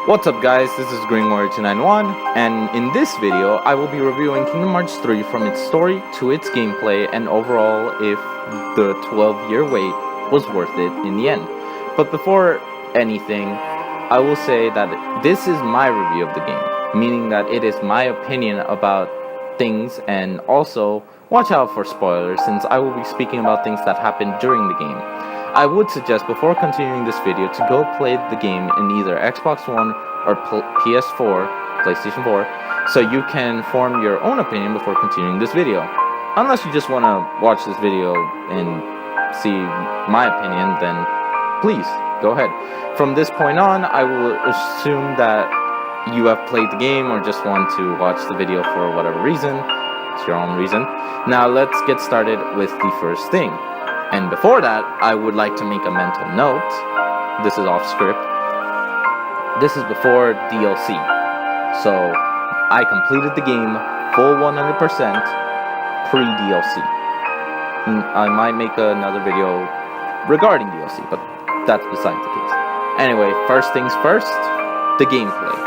What's up guys, this is GreenWarrior291, and in this video I will be reviewing Kingdom Hearts 3 from its story to its gameplay and overall if the 12-year wait was worth it in the end. But before anything, I will say that this is my review of the game, meaning that it is my opinion about things, and also watch out for spoilers since I will be speaking about things that happened during the game. I would suggest before continuing this video to go play the game in either Xbox One or PS4, PlayStation 4, so you can form your own opinion before continuing this video. Unless you just want to watch this video and see my opinion, then please, go ahead. From this point on, I will assume that you have played the game or just want to watch the video for whatever reason. It's your own reason. Now let's get started with the first thing. And before that, I would like to make a mental note. This is off script. This is before DLC. So, I completed the game full 100% pre-DLC. I might make another video regarding DLC, but that's besides the case. Anyway, first things first, the gameplay.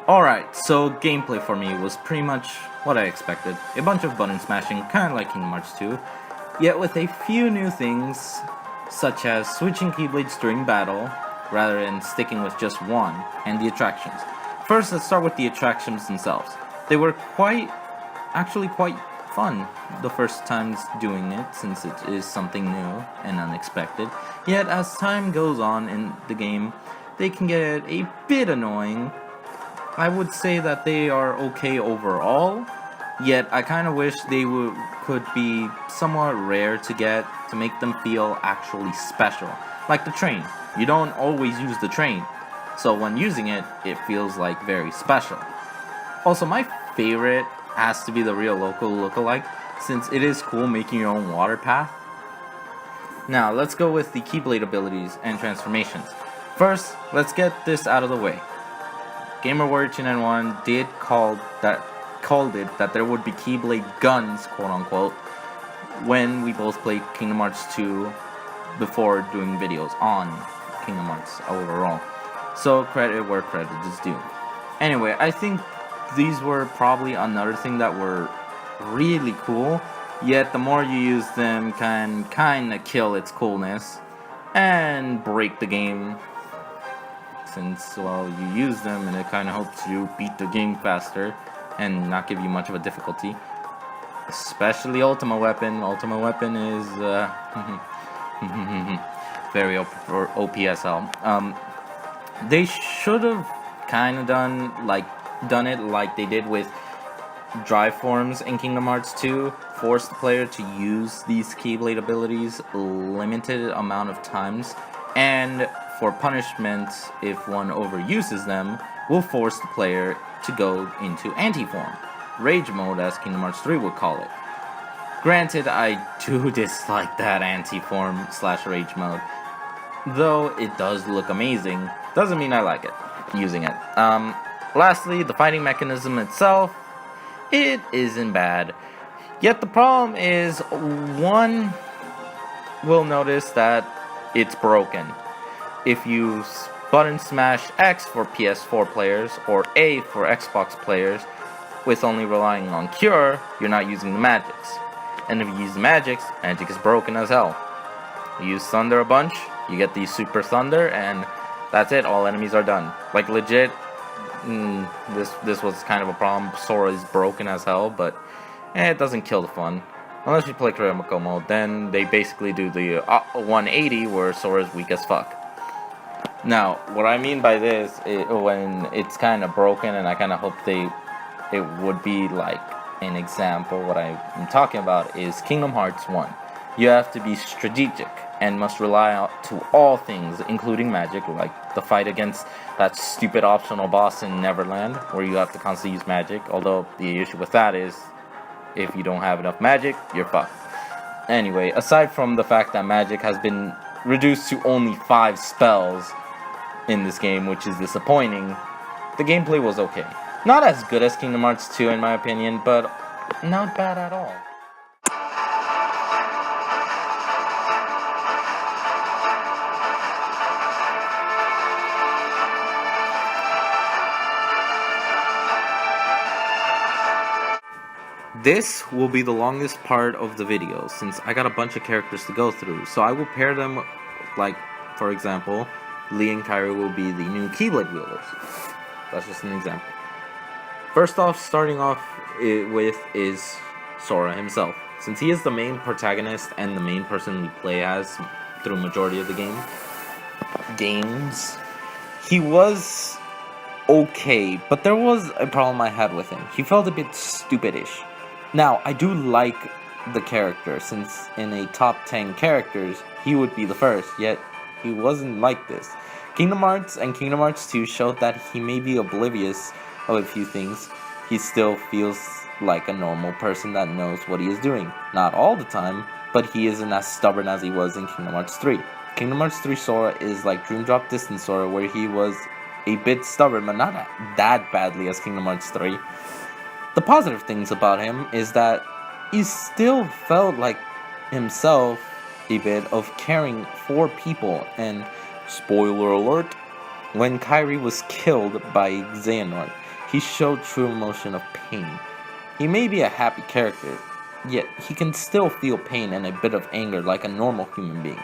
Alright, so gameplay for me was pretty much what I expected. A bunch of button smashing, kinda like Kingdom Hearts 2, yet with a few new things, such as switching keyblades during battle, rather than sticking with just one, and the attractions. First, let's start with the attractions themselves. They were actually quite fun the first times doing it, since it is something new and unexpected. Yet, as time goes on in the game, they can get a bit annoying. I would say that they are okay overall, yet I kind of wish they could be somewhat rare to get to make them feel actually special. Like the train. You don't always use the train, so when using it, it feels like very special. Also, my favorite has to be the real local lookalike, since it is cool making your own water path. Now, let's go with the Keyblade abilities and transformations. First, let's get this out of the way. GreenWarrior291 did called it that there would be Keyblade guns, quote unquote, when we both played Kingdom Hearts 2 before doing videos on Kingdom Hearts overall. So credit where credit is due. Anyway, I think these were probably another thing that were really cool, yet the more you use them can kinda kill its coolness and break the game. Since, well, you use them and it kind of helps you beat the game faster and not give you much of a difficulty. Especially Ultima Weapon. Ultima Weapon is very OPSL. They should have kind of done it like they did with Drive Forms in Kingdom Hearts 2. Force the player to use these Keyblade abilities limited amount of times, and for punishment, if one overuses them, will force the player to go into anti-form. Rage mode, as Kingdom Hearts 3 would call it. Granted, I do dislike that anti-form / rage mode. Though it does look amazing, doesn't mean I like it, using it. Lastly, the fighting mechanism itself, it isn't bad. Yet the problem is, one will notice that it's broken. If you button smash X for PS4 players or A for Xbox players with only relying on Cure, you're not using the magics. And if you use the magic is broken as hell. You use Thunder a bunch, you get the Super Thunder, and that's it, all enemies are done. Like legit, this was kind of a problem. Sora is broken as hell, but it doesn't kill the fun. Unless you play critical mode, then they basically do the 180 where Sora is weak as fuck. Now, what I mean by this, when it's kind of broken, and I kind of hope it would be like an example, what I'm talking about is Kingdom Hearts 1. You have to be strategic and must rely on to all things, including magic, like the fight against that stupid optional boss in Neverland, where you have to constantly use magic, although the issue with that is, if you don't have enough magic, you're fucked. Anyway, aside from the fact that magic has been reduced to only 5 spells in this game, which is disappointing, The gameplay was okay. Not as good as Kingdom Hearts 2 in my opinion, but not bad at all. This will be the longest part of the video since I got a bunch of characters to go through, so I will pair them, like, for example, Lee and Kairi will be the new Keyblade wielders. That's just an example. First off, starting off with is Sora himself. Since he is the main protagonist and the main person we play as through majority of the games, he was okay, but there was a problem I had with him. He felt a bit stupidish. Now, I do like the character, since in a top 10 characters, he would be the first, yet he wasn't like this. Kingdom Hearts and Kingdom Hearts 2 showed that he may be oblivious of a few things. He still feels like a normal person that knows what he is doing. Not all the time, but he isn't as stubborn as he was in Kingdom Hearts 3. Kingdom Hearts 3 Sora is like Dream Drop Distance Sora, where he was a bit stubborn, but not that badly as Kingdom Hearts 3. The positive things about him is that he still felt like himself a bit of caring for people, and spoiler alert, when Kairi was killed by Xehanort, he showed true emotion of pain. He may be a happy character, yet he can still feel pain and a bit of anger like a normal human being.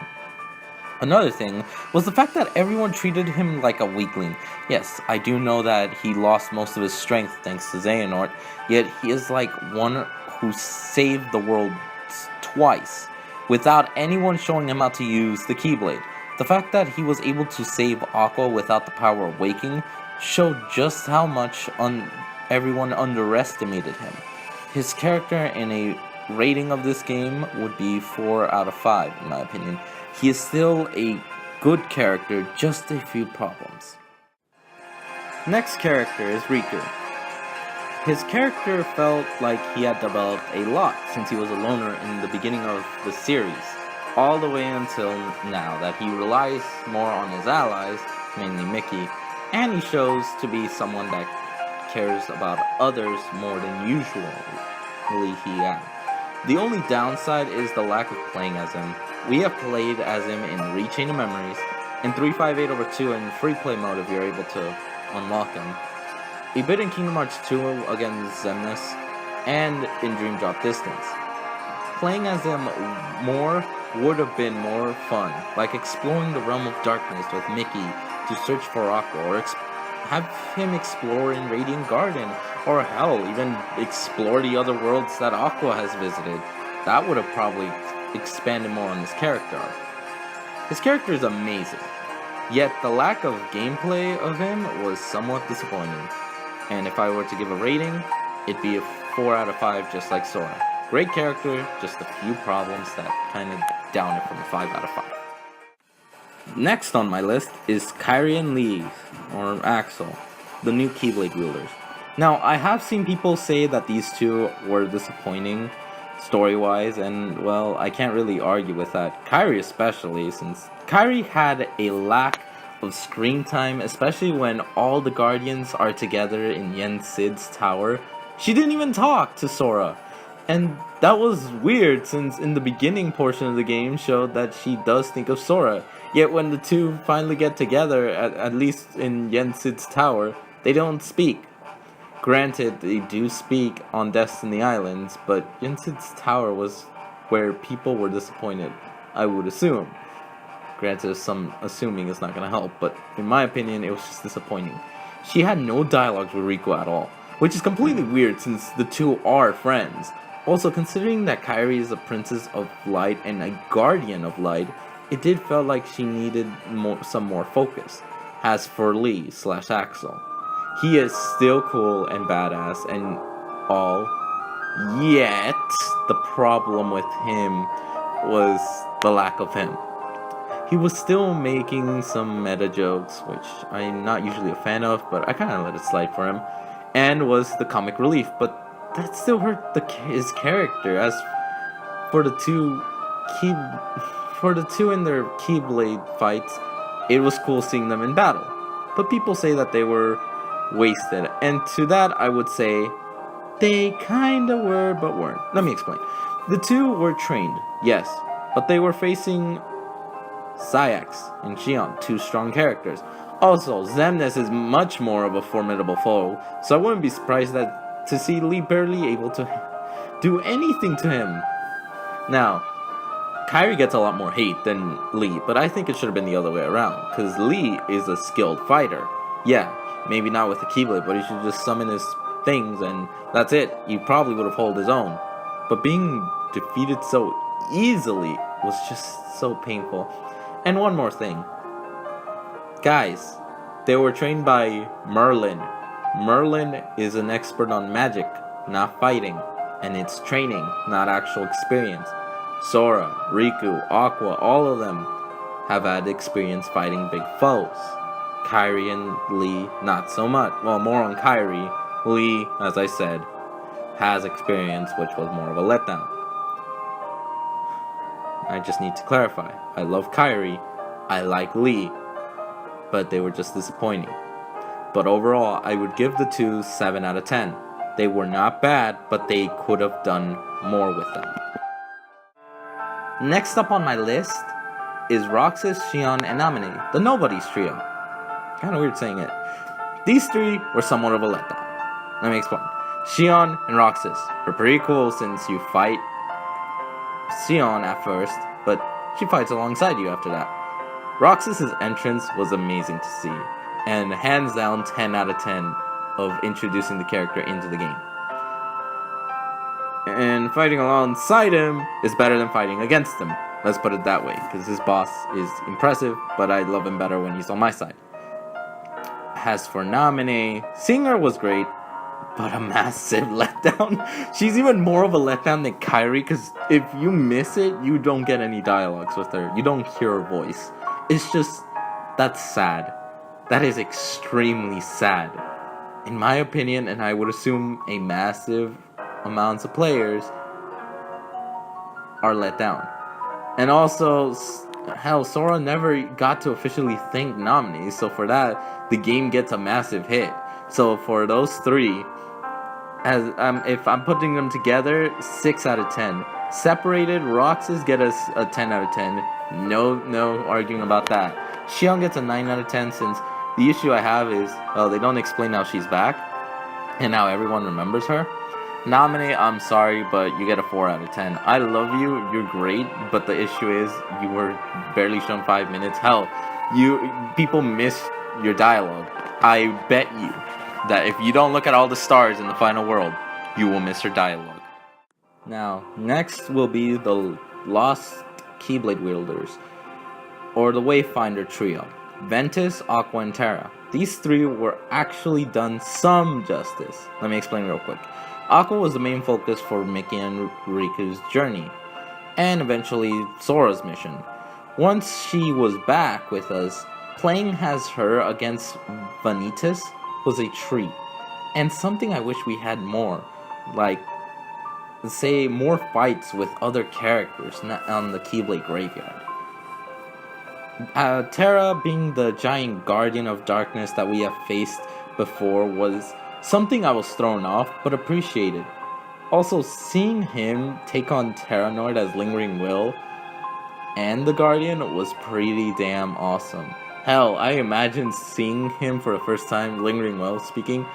Another thing was the fact that everyone treated him like a weakling. Yes, I do know that he lost most of his strength thanks to Xehanort, yet he is like one who saved the world twice, without anyone showing him how to use the Keyblade. The fact that he was able to save Aqua without the power of waking showed just how much everyone underestimated him. His character in a rating of this game would be 4 out of 5 in my opinion. He is still a good character, just a few problems. Next character is Riku. His character felt like he had developed a lot since he was a loner in the beginning of the series, all the way until now that he relies more on his allies, mainly Mickey, and he shows to be someone that cares about others more than usually he had. The only downside is the lack of playing as him. We have played as him in Rechain of Memories, in 358/2 in free play mode if you're able to unlock him, a bit in Kingdom Hearts 2 against Xemnas, and in Dream Drop Distance. Playing as him more would have been more fun, like exploring the Realm of Darkness with Mickey to search for Aqua, or have him explore in Radiant Garden, or hell, even explore the other worlds that Aqua has visited. That would have probably expanded more on his character arc. His character is amazing, yet the lack of gameplay of him was somewhat disappointing. And if I were to give a rating, it'd be a 4 out of 5 just like Sora. Great character, just a few problems that kind of down it from a 5 out of 5. Next on my list is Kairi and Lee, or Axel, the new Keyblade wielders. Now, I have seen people say that these two were disappointing story-wise, and well, I can't really argue with that. Kairi especially, since Kairi had a lack of screen time, especially when all the Guardians are together in Yen Sid's tower. She didn't even talk to Sora. And that was weird, since in the beginning portion of the game showed that she does think of Sora. Yet when the two finally get together, at least in Yen Sid's tower, they don't speak. Granted, they do speak on Destiny Islands, but Yen Sid's tower was where people were disappointed, I would assume. Granted, some assuming is not going to help, but in my opinion, it was just disappointing. She had no dialogues with Riku at all, which is completely weird since the two are friends. Also, considering that Kairi is a princess of light and a guardian of light, it did feel like she needed some more focus. As for Lee/Axel, he is still cool and badass and all, yet the problem with him was the lack of him. He was still making some meta jokes, which I'm not usually a fan of, but I kind of let it slide for him, and was the comic relief, but that still hurt his character. As for the two in their Keyblade fights, it was cool seeing them in battle, but people say that they were wasted. And to that, I would say they kinda were, but weren't. Let me explain. The two were trained, yes, but they were facing Saix and Xion, two strong characters. Also, Xemnas is much more of a formidable foe, so I wouldn't be surprised to see Lee barely able to do anything to him. Now, Kairi gets a lot more hate than Lee, but I think it should have been the other way around, because Lee is a skilled fighter. Yeah, maybe not with the Keyblade, but he should just summon his things and that's it. He probably would have held his own. But being defeated so easily was just so painful. And one more thing. Guys, they were trained by Merlin. Merlin is an expert on magic, not fighting. And it's training, not actual experience. Sora, Riku, Aqua, all of them have had experience fighting big foes. Kairi and Lee, not so much. Well, more on Kairi. Lee, as I said, has experience, which was more of a letdown. I just need to clarify. I love Kairi. I like Lee. But they were just disappointing. But overall, I would give the two 7 out of 10. They were not bad, but they could have done more with them. Next up on my list is Roxas, Xion, and Namine, the Nobody's trio. Kinda weird saying it. These three were somewhat of a letdown. Let me explain. Xion and Roxas are pretty cool since you fight Xion at first, but she fights alongside you after that. Roxas' entrance was amazing to see, and hands down 10 out of 10 of introducing the character into the game. And fighting alongside him is better than fighting against him. Let's put it that way, because his boss is impressive, but I love him better when he's on my side. As for Namine, seeing her was great, but a massive letdown. She's even more of a letdown than Kairi, because if you miss it, you don't get any dialogues with her. You don't hear her voice. It's just, that's sad. That is extremely sad. In my opinion, and I would assume a massive amounts of players are let down. And also, hell, Sora never got to officially thank Namine, so for that, the game gets a massive hit. So for those three, as if I'm putting them together, 6 out of 10. Separated, Roxas get us a 10 out of 10. No arguing about that. Xion gets a 9 out of 10 since the issue I have is, they don't explain how she's back and how everyone remembers her. Namine, I'm sorry, but you get a 4 out of 10. I love you, you're great, but the issue is you were barely shown 5 minutes. Hell, people miss your dialogue. I bet you that if you don't look at all the stars in the final world, you will miss her dialogue. Now, next will be the Lost Keyblade Wielders, or the Wayfinder Trio. Ventus, Aqua, and Terra. These three were actually done some justice. Let me explain real quick. Aqua was the main focus for Mickey and Riku's journey, and eventually Sora's mission. Once she was back with us, playing as her against Vanitus was a treat, and something I wish we had more, like, say, more fights with other characters on the Keyblade Graveyard. Terra, being the giant guardian of darkness that we have faced before, was something I was thrown off, but appreciated. Also, seeing him take on Xehanort as Lingering Will and the Guardian was pretty damn awesome. Hell, I imagine seeing him for the first time, Lingering Will speaking.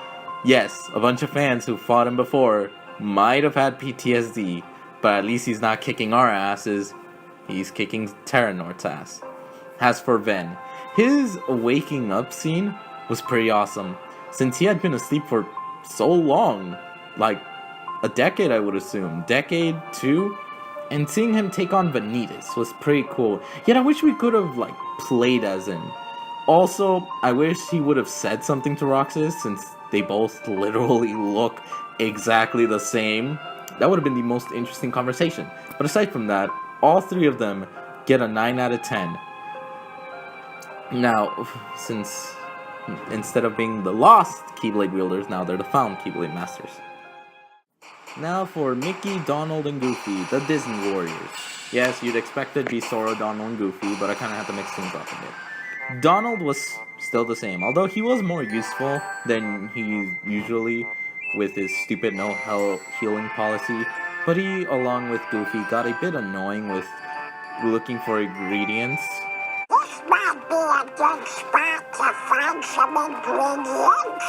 Yes, a bunch of fans who fought him before might have had PTSD, but at least he's not kicking our asses, he's kicking Xehanort's ass. As for Ven, his waking up scene was pretty awesome, since he had been asleep for so long, like a decade I would assume, decade, 2, and seeing him take on Vanitus was pretty cool, yet I wish we could have played as him. Also, I wish he would have said something to Roxas, since they both literally look exactly the same. That would have been the most interesting conversation. But aside from that, all three of them get a 9 out of 10. Now, since instead of being the lost Keyblade Wielders, now they're the found Keyblade Masters. Now for Mickey, Donald, and Goofy, the Disney Warriors. Yes, you'd expect it to be Sora, Donald, and Goofy, but I kind of had to mix things up a bit. Donald was still the same. Although he was more useful than he usually with his stupid no health healing policy. But he, along with Goofy, got a bit annoying with looking for ingredients. This might be a good spot to find some ingredients.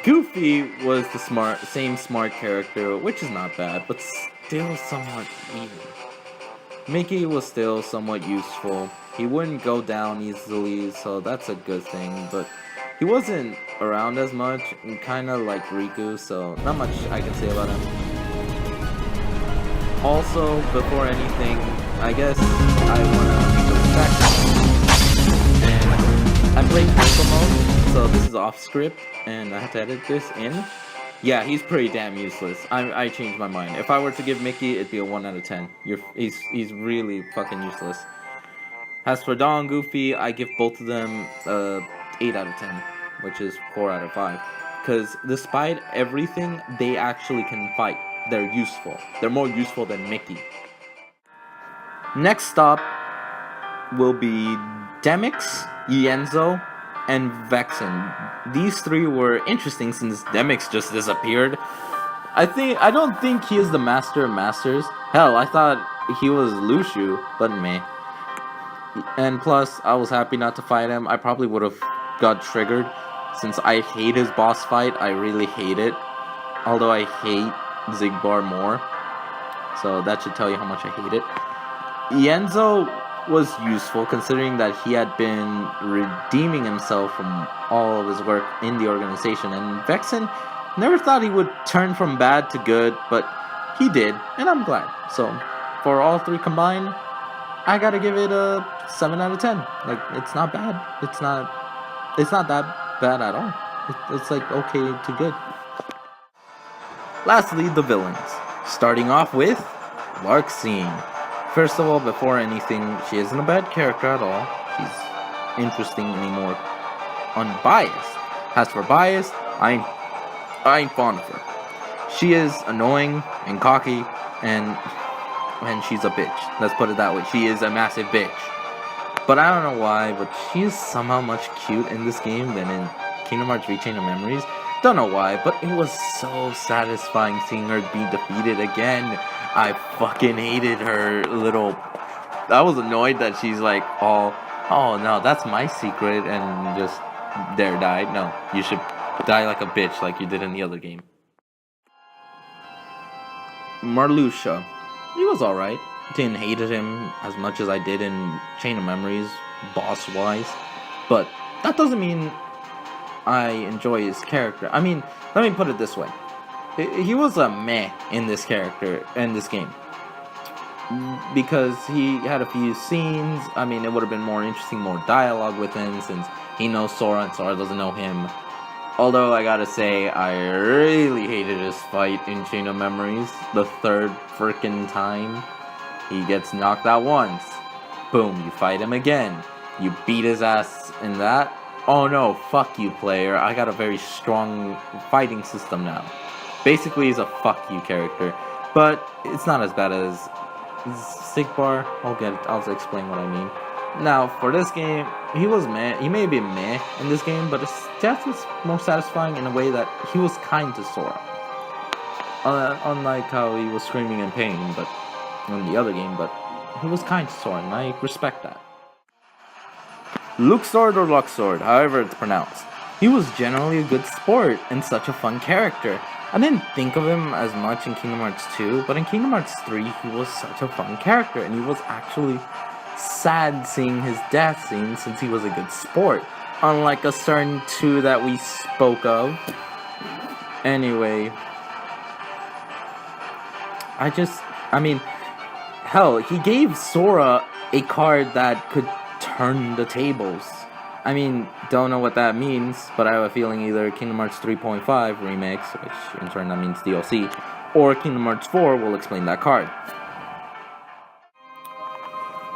Goofy was the same smart character, which is not bad, but still somewhat weird. Mickey was still somewhat useful. He wouldn't go down easily, so that's a good thing, but he wasn't around as much, and kinda like Riku, so not much I can say about him. Also, before anything, I guess I wanna make a fact. I played Purple Mode, so this is off script, and I have to edit this in. Yeah, he's pretty damn useless. I changed my mind. If I were to give Mickey, it'd be a 1 out of 10. He's really fucking useless. As for Dawn and Goofy, I give both of them 8 out of 10, which is 4 out of 5. Because despite everything, they actually can fight. They're useful. They're more useful than Mickey. Next stop will be Demyx, Ienzo, and Vexen. These three were interesting since Demyx just disappeared. I don't think he is the master of masters. Hell, I thought he was Lushu, but meh. And plus, I was happy not to fight him. I probably would have got triggered since I hate his boss fight. I really hate it. Although I hate Xigbar more. So that should tell you how much I hate it. Ienzo was useful considering that he had been redeeming himself from all of his work in the organization, and Vexen never thought he would turn from bad to good, but he did, and I'm glad. So for all three combined, I gotta give it a 7 out of 10. Like, it's not bad. It's not that bad at all. It's like okay to good. Lastly, the villains. Starting off with Larxene. First of all, before anything, she isn't a bad character at all. She's interesting and more unbiased. As for bias, I ain't fond of her. She is annoying and cocky, and she's a bitch. Let's put it that way. She is a massive bitch. But I don't know why, but she is somehow much cute in this game than in Kingdom Hearts Chain of Memories. Don't know why, but it was so satisfying seeing her be defeated again. I fucking hated her little... I was annoyed that she's like all, oh no, that's my secret, and just there died. No, you should die like a bitch like you did in the other game. Marluxia. He was alright. Didn't hate him as much as I did in Chain of Memories, boss-wise. But that doesn't mean I enjoy his character. I mean, let me put it this way. He was a meh in this game. Because he had a few scenes. I mean, it would have been more interesting, more dialogue with him, since he knows Sora and Sora doesn't know him. Although, I gotta say, I really hated his fight in Chain of Memories. The third frickin' time. He gets knocked out once. Boom, you fight him again. You beat his ass in that. Oh no, fuck you, player. I got a very strong fighting system now. Basically, he's a fuck you character. But it's not as bad as Xigbar. I'll explain what I mean. Now, for this game, he was meh. He may be meh in this game, but his death was more satisfying in a way that he was kind to Sora. Unlike how he was screaming in pain, but in the other game, but he was kind to Sora, and I respect that. Luxord or Luxord, however it's pronounced. He was generally a good sport and such a fun character. I didn't think of him as much in Kingdom Hearts 2, but in Kingdom Hearts 3, he was such a fun character, and he was actually sad seeing his death scene since he was a good sport. Unlike a certain 2 that we spoke of. Anyway. I mean, hell, he gave Sora a card that could turn the tables. I mean, don't know what that means, but I have a feeling either Kingdom Hearts 3.5 Remix, which in turn that means DLC, or Kingdom Hearts 4 will explain that card.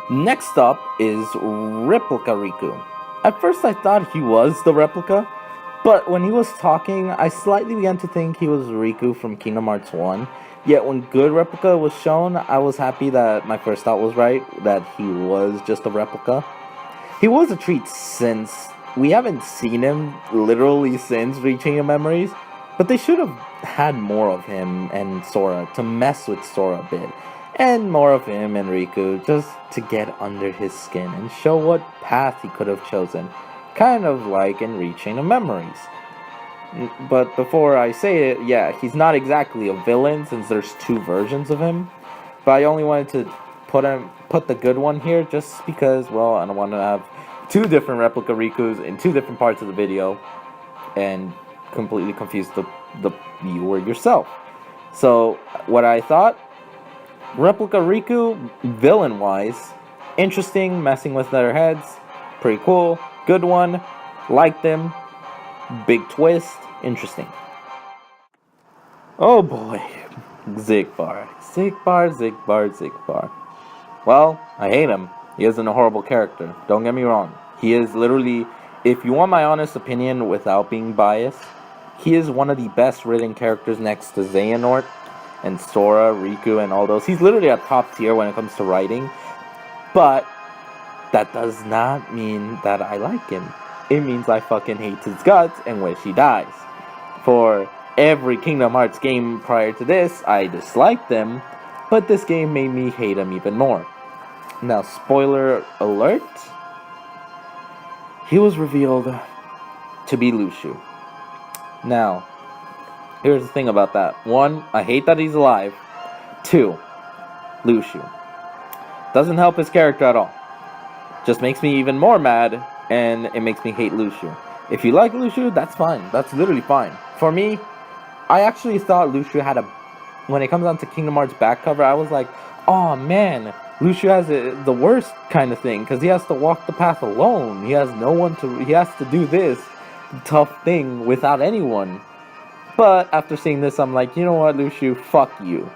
Next up is Replica Riku. At first I thought he was the replica, but when he was talking, I slightly began to think he was Riku from Kingdom Hearts 1. Yet when good replica was shown, I was happy that my first thought was right, that he was just a replica. He was a treat since we haven't seen him literally since Reaching Your Memories, but they should have had more of him and Sora to mess with Sora a bit, and more of him and Riku just to get under his skin and show what path he could have chosen, kind of like in Reaching Your Memories. But before I say it, yeah, he's not exactly a villain since there's two versions of him, but I only wanted to put the good one here just because, well, I don't want to have two different replica Rikus in two different parts of the video and completely confuse the viewer yourself. So what I thought, replica Riku, villain wise, interesting, messing with their heads, pretty cool, good one, liked them, big twist, interesting. Oh boy, Xigbar. Well, I hate him. He isn't a horrible character. Don't get me wrong. He is literally, if you want my honest opinion without being biased, he is one of the best written characters next to Xehanort and Sora, Riku, and all those. He's literally a top tier when it comes to writing. But that does not mean that I like him. It means I fucking hate his guts and wish he dies. For every Kingdom Hearts game prior to this, I disliked them, but this game made me hate him even more. Now, spoiler alert, he was revealed to be Luxord. Now, here's the thing about that. 1, I hate that he's alive. 2, Luxord. Doesn't help his character at all. Just makes me even more mad, and it makes me hate Luxord. If you like Luxord, that's fine. That's literally fine. For me, I actually thought Luxord had when it comes down to Kingdom Hearts back cover, I was like, oh man, Luxord has the worst kind of thing, because he has to walk the path alone. He has no one he has to do this tough thing without anyone. But after seeing this, I'm like, you know what, Luxord, fuck you.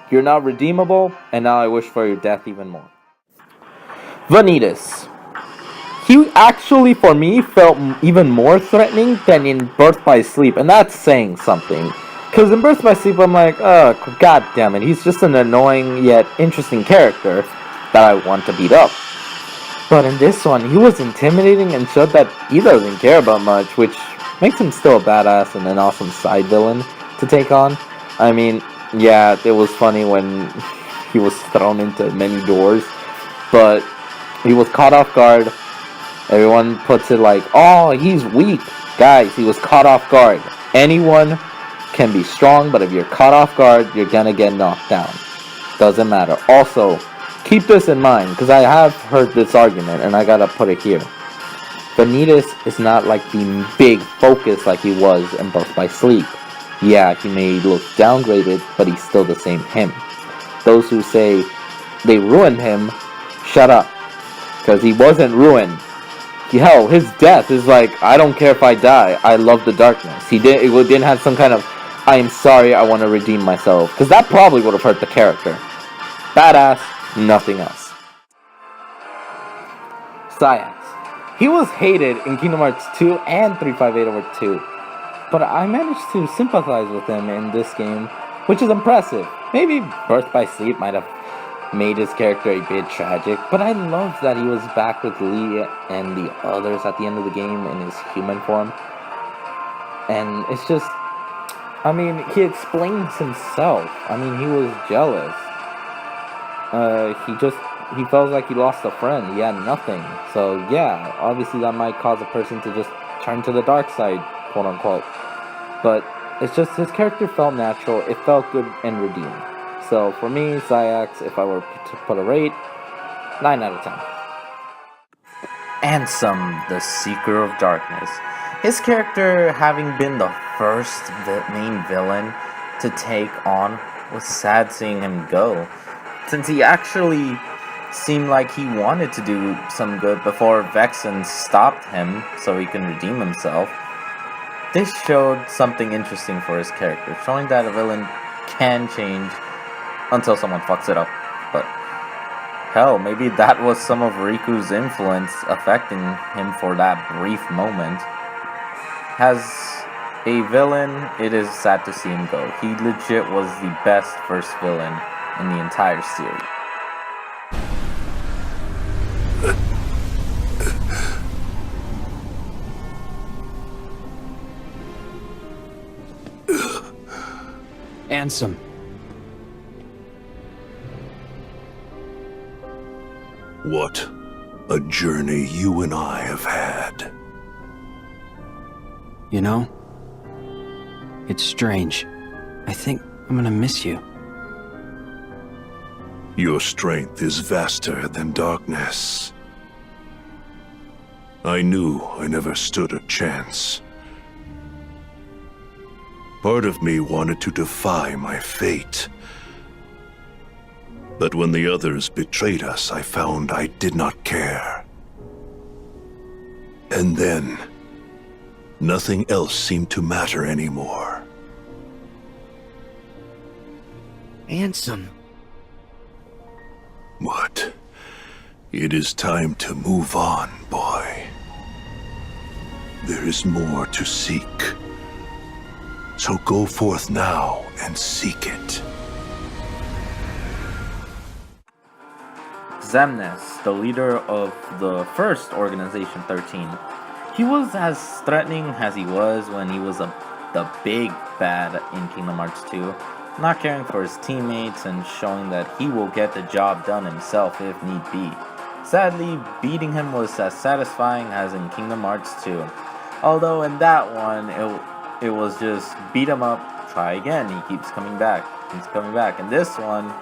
You're not redeemable, and now I wish for your death even more. Vanitus. He actually, for me, felt even more threatening than in Birth by Sleep, and that's saying something. Because in Birth by Sleep, I'm like, oh, god damn it, he's just an annoying yet interesting character that I want to beat up. But in this one, he was intimidating and showed that he doesn't care about much, which makes him still a badass and an awesome side villain to take on. I mean, yeah, it was funny when he was thrown into many doors, but he was caught off guard. Everyone puts it like, oh, he's weak. Guys, he was caught off guard. Anyone can be strong, but if you're caught off guard, you're gonna get knocked down. Doesn't matter. Also, keep this in mind, because I have heard this argument, and I gotta put it here. Vanitus is not like the big focus like he was in Birth by Sleep. Yeah, he may look downgraded, but he's still the same him. Those who say they ruined him, shut up. Because he wasn't ruined. Hell, his death is like, I don't care if I die, I love the darkness. It didn't have some kind of, I am sorry, I want to redeem myself. Because that probably would have hurt the character. Badass, nothing else. Saix. He was hated in Kingdom Hearts 2 and 358/2. But I managed to sympathize with him in this game, which is impressive. Maybe Birth by Sleep might have made his character a bit tragic, but I love that he was back with Lee and the others at the end of the game in his human form. And it's just, I mean, he explains himself. I mean, he was jealous. He felt like he lost a friend. He had nothing. So yeah, obviously that might cause a person to just turn to the dark side, quote unquote. But it's just, his character felt natural. It felt good and redeemed. So for me, Saix, if I were to put a rate, 9 out of 10. Ansem, the Seeker of Darkness. His character, having been the first main villain to take on, was sad seeing him go, since he actually seemed like he wanted to do some good before Vexen stopped him so he can redeem himself. This showed something interesting for his character, showing that a villain can change until someone fucks it up. But hell, maybe that was some of Riku's influence affecting him for that brief moment. As a villain, it is sad to see him go. He legit was the best first villain in the entire series. Ansem. What a journey you and I have had. You know, it's strange. I think I'm gonna miss you. Your strength is vaster than darkness. I knew I never stood a chance. Part of me wanted to defy my fate. But when the others betrayed us, I found I did not care. And then, nothing else seemed to matter anymore. Ansem. What? It is time to move on, boy. There is more to seek. So go forth now and seek it. Xemnas, the leader of the first Organization 13. He was as threatening as he was when he was the big bad in Kingdom Hearts 2, not caring for his teammates and showing that he will get the job done himself if need be. Sadly, beating him was as satisfying as in Kingdom Hearts 2. Although in that one, it was just beat him up, try again, he keeps coming back. And this one,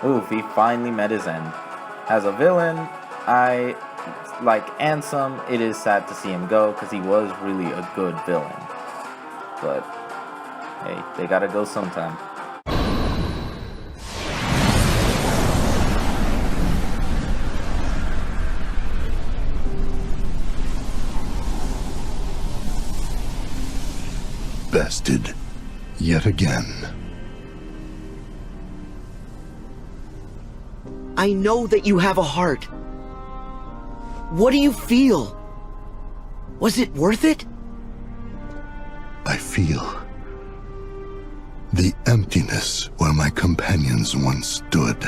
oof, he finally met his end. As a villain, I like Ansem. It is sad to see him go because he was really a good villain. But hey, they gotta go sometime. Bested yet again. I know that you have a heart. What do you feel? Was it worth it? I feel the emptiness where my companions once stood.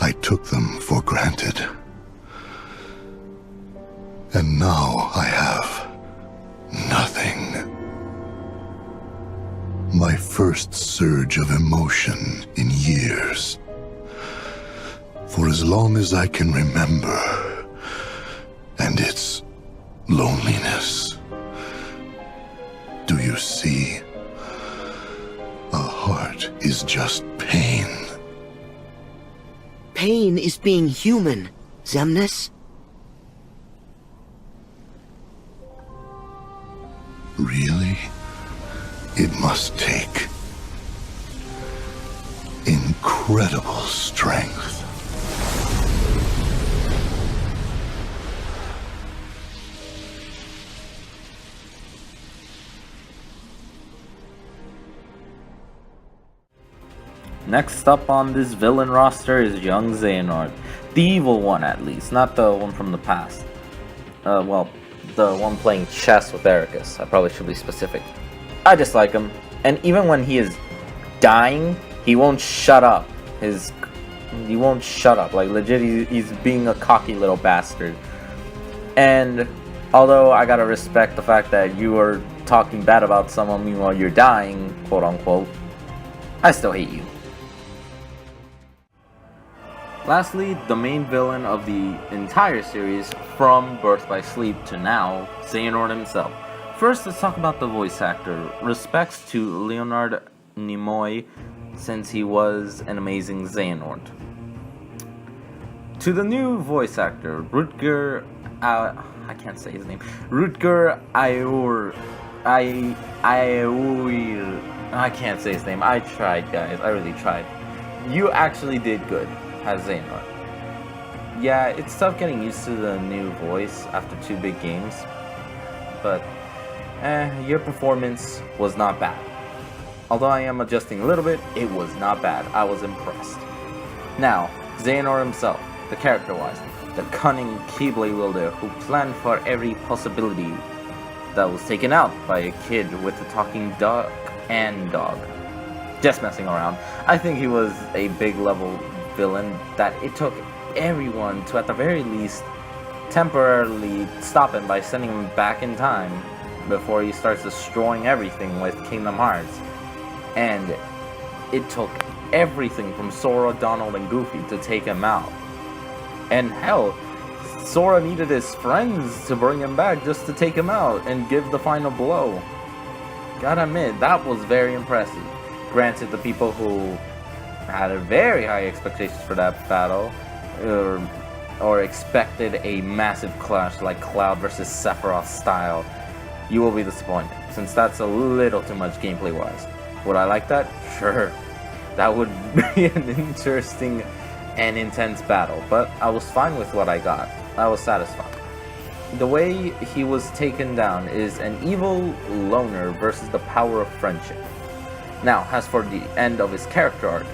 I took them for granted. And now I have nothing. My first surge of emotion in years. For as long as I can remember, and its loneliness. Do you see? A heart is just pain. Pain is being human, Xemnas. Really? It must take incredible strength. Next up on this villain roster is young Xehanort. The evil one, at least, not the one from the past. Well, the one playing chess with Ericus. I probably should be specific. I dislike him, and even when he is dying, he won't shut up. He won't shut up. Like, legit, he's being a cocky little bastard. And although I gotta respect the fact that you are talking bad about someone while you're dying, quote unquote, I still hate you. Lastly, the main villain of the entire series, from Birth by Sleep to now, Xehanort himself. First, let's talk about the voice actor. Respects to Leonard Nimoy, since he was an amazing Xehanort. To the new voice actor, Rutger, I can't say his name. Rutger Aur, I can't say his name. I tried, guys. I really tried. You actually did good as Xehanort. Yeah, it's tough getting used to the new voice after 2 big games, but your performance was not bad. Although I am adjusting a little bit, it was not bad. I was impressed. Now, Xehanort himself, the character-wise, the cunning Keyblade wielder who planned for every possibility that was taken out by a kid with a talking duck and dog. Just messing around. I think he was a big level villain that it took everyone to, at the very least, temporarily stop him by sending him back in time before he starts destroying everything with Kingdom Hearts. And it took everything from Sora, Donald, and Goofy to take him out. And hell, Sora needed his friends to bring him back just to take him out and give the final blow. Gotta admit, that was very impressive. Granted, the people who had a very high expectations for that battle, or expected a massive clash like Cloud versus Sephiroth style, you will be disappointed, since that's a little too much gameplay-wise. Would I like that? Sure. That would be an interesting and intense battle, but I was fine with what I got. I was satisfied. The way he was taken down is an evil loner versus the power of friendship. Now, as for the end of his character arc,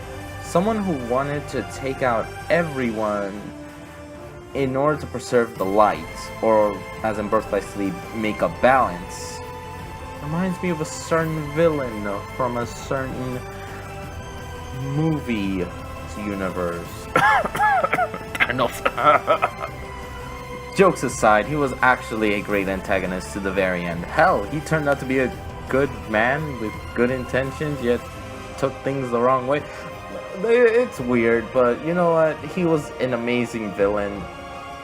someone who wanted to take out everyone in order to preserve the light, or as in Birth by Sleep, make a balance, reminds me of a certain villain from a certain movie universe. Jokes aside, he was actually a great antagonist to the very end. Hell, he turned out to be a good man with good intentions, yet took things the wrong way. It's weird, but you know what? He was an amazing villain,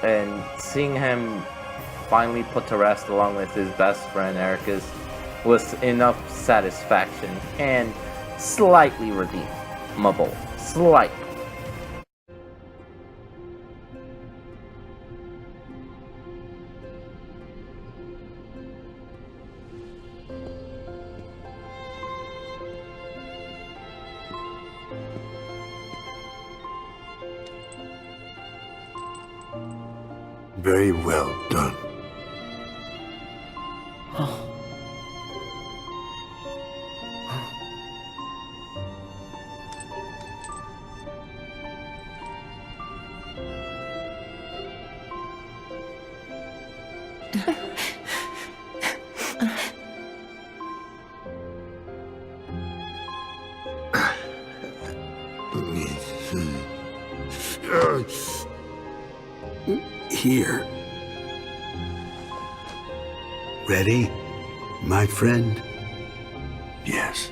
and seeing him finally put to rest along with his best friend Ericus was enough satisfaction and slightly redeemable. Slightly. Very well done. Here. Ready, my friend? Yes.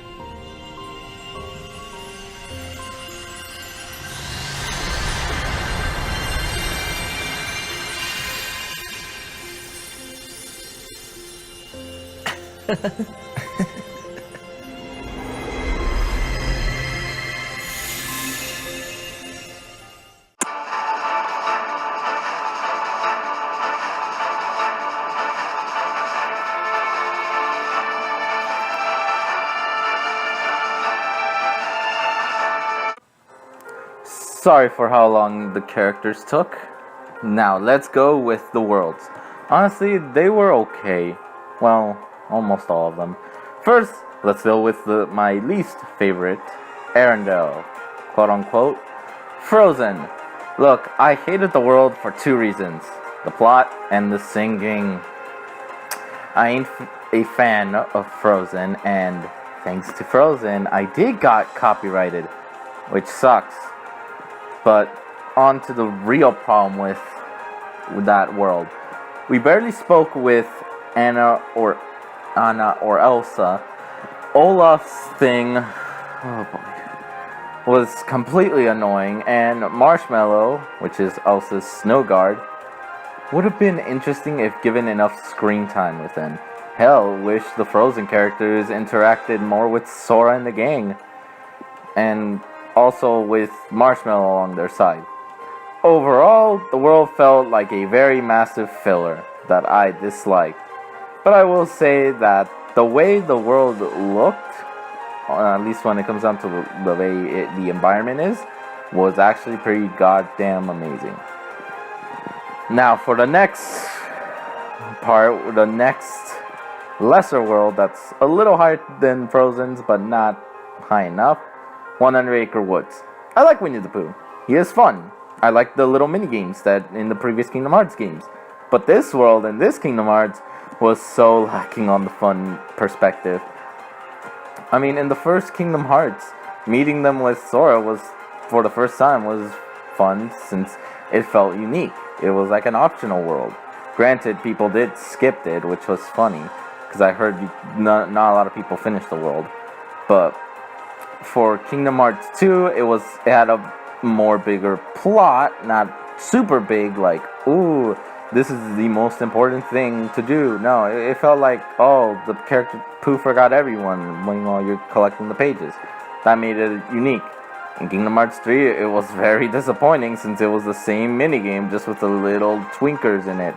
Sorry for how long the characters took. Now, let's go with the worlds. Honestly, they were okay. Well, almost all of them. First, let's deal with my least favorite, Arendelle, quote-unquote, Frozen. Look, I hated the world for two reasons. The plot and the singing. I ain't a fan of Frozen, and thanks to Frozen, I did got copyrighted, which sucks. But on to the real problem with that world. We barely spoke with Anna or Elsa. Olaf's thing, oh boy, was completely annoying, and Marshmallow, which is Elsa's snow guard, would have been interesting if given enough screen time with him. Hell, wish the Frozen characters interacted more with Sora and the gang, and also with Marshmallow along their side. Overall, the world felt like a very massive filler that I disliked. But I will say that the way the world looked, at least when it comes down to the way the environment is, was actually pretty goddamn amazing. Now for the next part, the next lesser world that's a little higher than Frozen's, but not high enough, 100 Acre Woods. I like Winnie the Pooh. He is fun. I like the little mini games that in the previous Kingdom Hearts games. But this world and this Kingdom Hearts was so lacking on the fun perspective. I mean, in the first Kingdom Hearts, meeting them with Sora was, for the first time, was fun since it felt unique. It was like an optional world. Granted, people did skip it, which was funny, because I heard not a lot of people finished the world. But for Kingdom Hearts 2, it had a more bigger plot, not super big, like, ooh, this is the most important thing to do. No, it felt like, oh, the character Pooh forgot everyone while you're collecting the pages. That made it unique. In Kingdom Hearts 3, it was very disappointing since it was the same minigame, just with the little twinkers in it.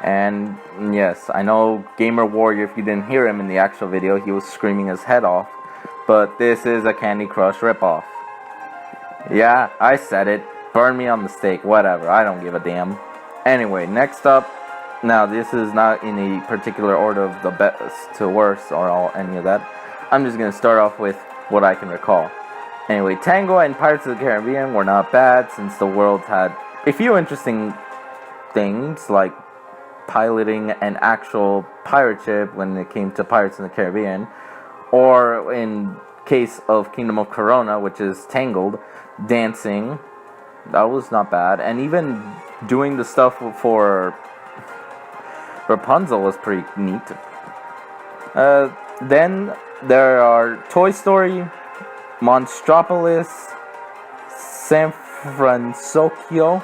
And yes, I know Gamer Warrior, if you didn't hear him in the actual video, he was screaming his head off. But this is a Candy Crush ripoff. Yeah, I said it. Burn me on the stake, whatever, I don't give a damn. Anyway, next up, now this is not in a particular order of the best to worst or any of that. I'm just going to start off with what I can recall. Anyway, Tango and Pirates of the Caribbean were not bad since the world had a few interesting things like piloting an actual pirate ship when it came to Pirates in the Caribbean, or in case of Kingdom of Corona, which is Tangled, dancing. That was not bad, and even doing the stuff for Rapunzel was pretty neat. Then there are Toy Story, Monstropolis, San Francisco,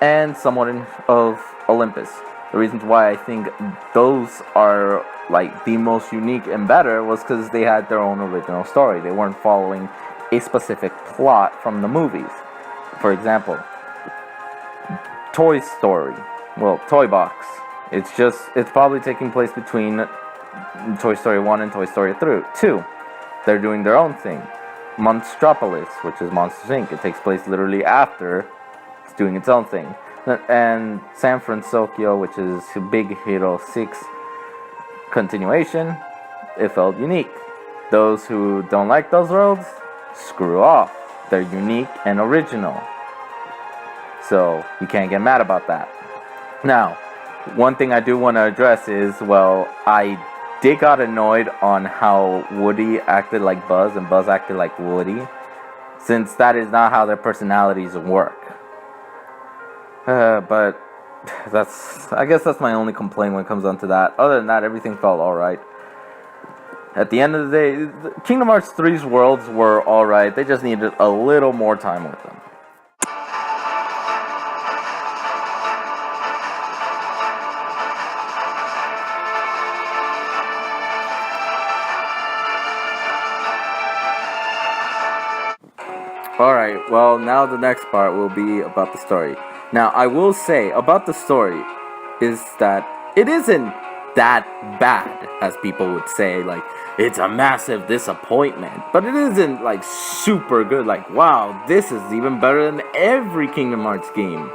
and somewhat of Olympus. The reasons why I think those are like the most unique and better was because they had their own original story. They weren't following a specific plot from the movies. For example, Toy Story, well, Toy Box. It's probably taking place between Toy Story 1 and Toy Story 2. They're doing their own thing. Monstropolis, which is Monsters Inc. It takes place literally after it's doing its own thing. And San Francisco, which is Big Hero 6 continuation, it felt unique. Those who don't like those worlds, screw off. They're unique and original. So you can't get mad about that. Now, one thing I do want to address is, well, I did got annoyed on how Woody acted like Buzz and Buzz acted like Woody, since that is not how their personalities work. But I guess that's my only complaint when it comes down to that. Other than that, everything felt alright. At the end of the day, Kingdom Hearts 3's worlds were alright. They just needed a little more time with them. Alright, well, now the next part will be about the story. Now, I will say about the story is that it isn't that bad, as people would say. Like, it's a massive disappointment, but it isn't like super good. Like, wow, this is even better than every Kingdom Hearts game.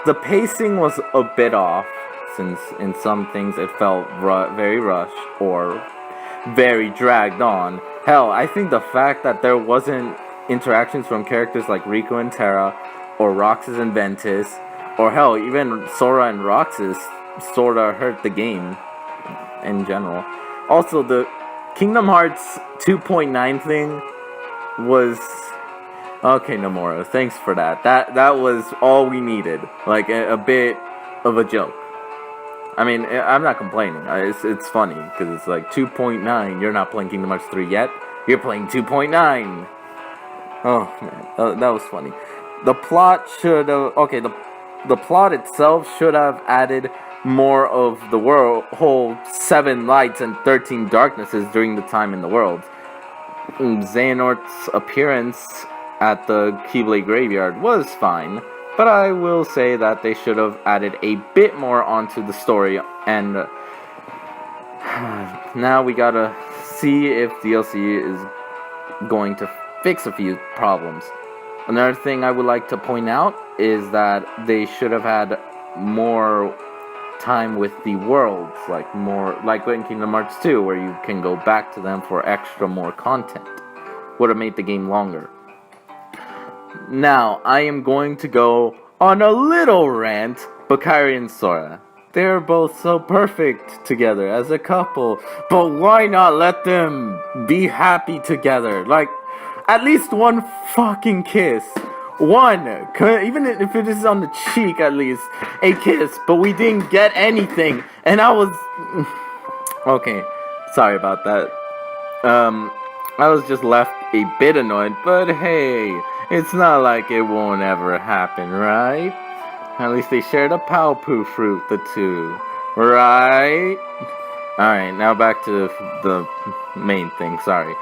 The pacing was a bit off, since in some things it felt very rushed or very dragged on. Hell, I think the fact that there wasn't interactions from characters like Riku and Terra, or Roxas and Ventus, or hell, even Sora and Roxas sorta hurt the game in general. Also, the Kingdom Hearts 2.9 thing was... Okay, Nomura, thanks for that. That was all we needed. Like, a bit of a joke. I mean, I'm not complaining. It's funny, because it's like 2.9, you're not playing Kingdom Hearts 3 yet, you're playing 2.9. Oh, man, that was funny. The plot should have... Okay, the plot itself should have added more of the whole 7 lights and 13 darknesses during the time in the world. Xehanort's appearance at the Keyblade Graveyard was fine, but I will say that they should have added a bit more onto the story, and now we gotta see if DLC is going to fix a few problems. Another thing I would like to point out is that they should have had more time with the worlds, like in Kingdom Hearts 2, where you can go back to them for more content. Would have made the game longer. Now, I am going to go on a little rant, but Kairi and Sora, they're both so perfect together as a couple, but why not let them be happy together? Like, at least one fucking kiss. One. Even if it is on the cheek, at least. A kiss. But we didn't get anything. And I was... Okay. Sorry about that. I was just left a bit annoyed, but hey, it's not like it won't ever happen, right? At least they shared a Palpu fruit, the two, right? Alright, now back to the main thing, sorry.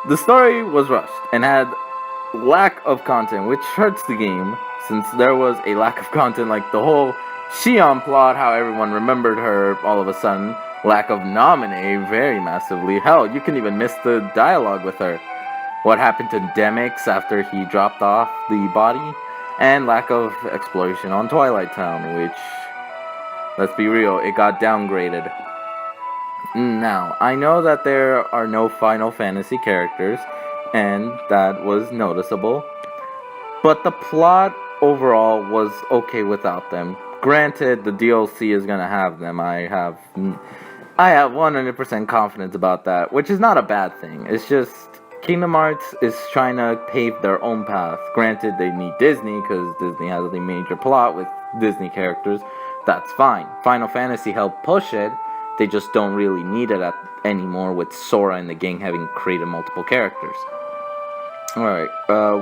The story was rushed and had lack of content, which hurts the game, since there was a lack of content, like the whole Xion plot, how everyone remembered her all of a sudden. Lack of Namine very massively. Hell, you can even miss the dialogue with her. What happened to Demyx after he dropped off the body. And lack of exploration on Twilight Town, which, let's be real, it got downgraded. Now, I know that there are no Final Fantasy characters, and that was noticeable. But the plot overall was okay without them. Granted, the DLC is gonna have them. I have 100% confidence about that, which is not a bad thing. It's just Kingdom Hearts is trying to pave their own path. Granted, they need Disney because Disney has a major plot with Disney characters. That's fine. Final Fantasy helped push it. They just don't really need it anymore with Sora and the gang having created multiple characters. Alright,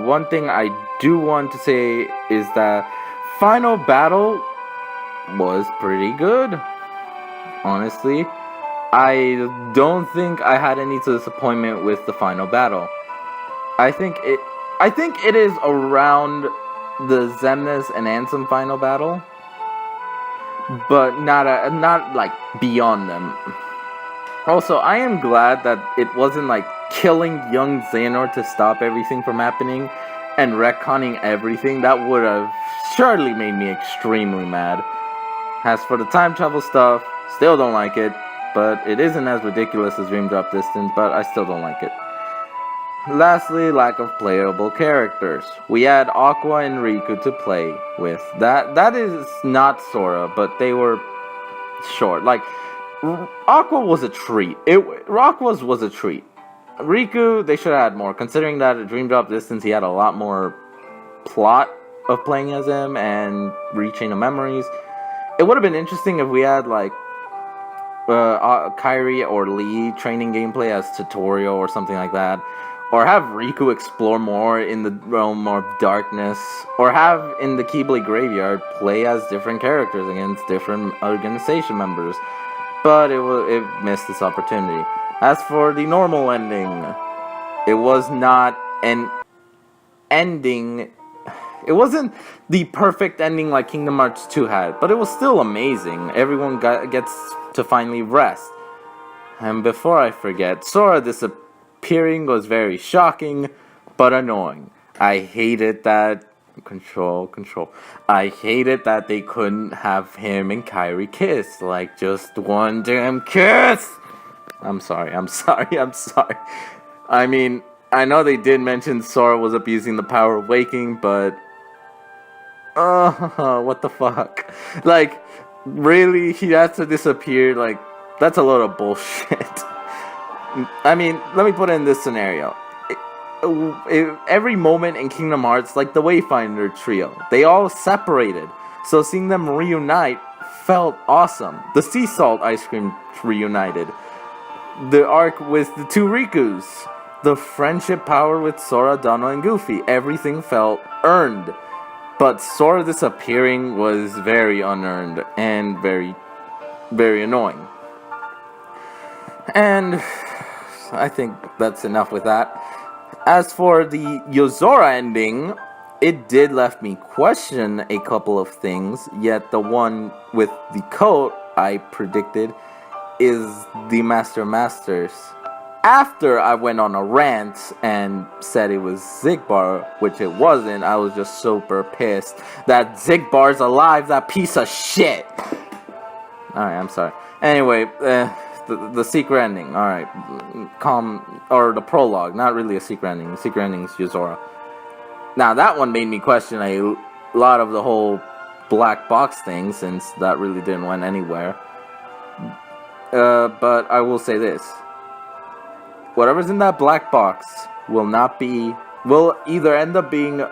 one thing I do want to say is that Final Battle was pretty good. Honestly, I don't think I had any disappointment with the Final Battle. I think it is around the Xemnas and Ansem Final Battle, but not like beyond them. Also, I am glad that it wasn't like killing young Xehanort to stop everything from happening and retconning everything. That would have surely made me extremely mad. As for the time travel stuff, still don't like it, but it isn't as ridiculous as Dream Drop Distance, but I still don't like it. Lastly, lack of playable characters. We had Aqua and Riku to play with. That is not Sora, but they were short. Like, Aqua was a treat. Aqua's was a treat. Riku, they should have had more, considering that at Dream Drop Distance he had a lot more plot of playing as him and reaching the memories. It would have been interesting if we had like Kairi or Lee training gameplay as tutorial or something like that, or have Riku explore more in the realm of darkness, or have in the Keyblade Graveyard play as different characters against different organization members. But it missed this opportunity. As for the normal ending, it was not an ending. It wasn't the perfect ending like Kingdom Hearts 2 had, but it was still amazing. Everyone gets to finally rest. And before I forget, Sora disappearing was very shocking, but annoying. I hated that... Control. I hated that they couldn't have him and Kairi kiss. Like, just one damn kiss! I'm sorry. I mean, I know they did mention Sora was abusing the power of waking, but... what the fuck? Like, really? He has to disappear? Like, that's a load of bullshit. I mean, let me put it in this scenario. Every moment in Kingdom Hearts, like the Wayfinder trio, they all separated. So seeing them reunite felt awesome. The Sea Salt Ice Cream reunited. The arc with the two Rikus. The friendship power with Sora, Donald, and Goofy. Everything felt earned. But Sora disappearing was very unearned and very, very annoying. And I think that's enough with that. As for the Yozora ending, it did left me question a couple of things, yet the one with the coat I predicted is the Masters. After I went on a rant and said it was Xigbar, which it wasn't, I was just super pissed that Xigbar's alive, that piece of shit! Alright, I'm sorry. Anyway, the secret ending, alright. Or the prologue, not really a secret ending. The secret ending is Yozora. Now, that one made me question a lot of the whole black box thing, since that really didn't went anywhere. But I will say this. Whatever's in that black box will either end up being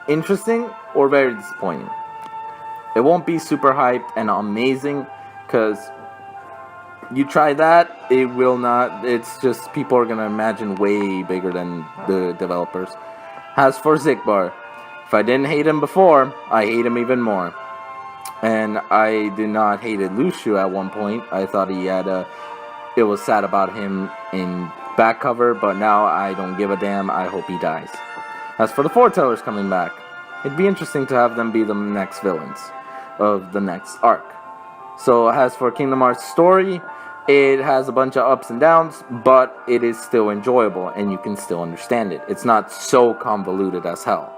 interesting or very disappointing. It won't be super hyped and amazing, because You try that, it will not. It's just people are gonna imagine way bigger than the developers. As for Xigbar, if I didn't hate him before, I hate him even more. And I did not hated Luxord at one point. I thought he had it was sad about him in back cover, but now I don't give a damn. I hope he dies. As for the foretellers coming back, it'd be interesting to have them be the next villains of the next arc. So as for Kingdom Hearts story, it has a bunch of ups and downs, but it is still enjoyable and you can still understand it. It's not so convoluted as hell.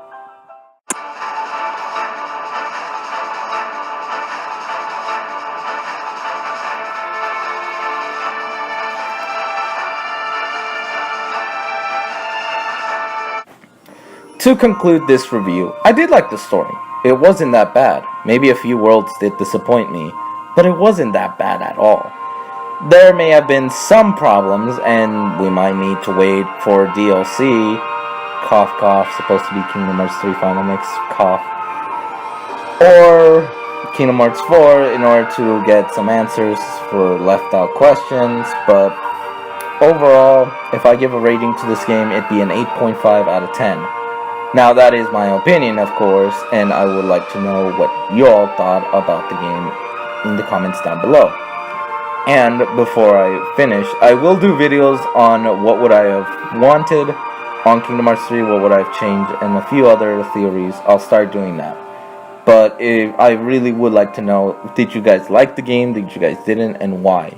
To conclude this review, I did like the story. It wasn't that bad. Maybe a few worlds did disappoint me, but it wasn't that bad at all. There may have been some problems, and we might need to wait for DLC. Cough, cough, supposed to be Kingdom Hearts 3 Final Mix, cough. Or Kingdom Hearts 4 in order to get some answers for left out questions, but overall, if I give a rating to this game, it'd be an 8.5 out of 10. Now that is my opinion, of course, and I would like to know what you all thought about the game in the comments down below. And before I finish, I will do videos on what would I have wanted on Kingdom Hearts 3, what would I have changed, and a few other theories. I'll start doing that. But I really would like to know, did you guys like the game, did you guys didn't, and why?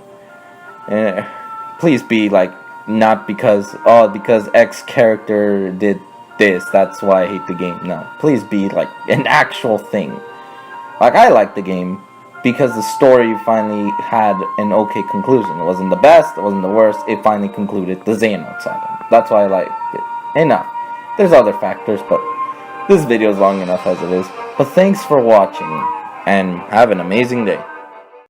Please be like, not because, oh, because X character did this, that's why I hate the game. No, please be like an actual thing. Like, I like the game because the story finally had an okay conclusion. It wasn't the best, it wasn't the worst, it finally concluded the Xehanort saga. That's why I like it. Enough. There's other factors, but this video is long enough as it is. But thanks for watching, and have an amazing day.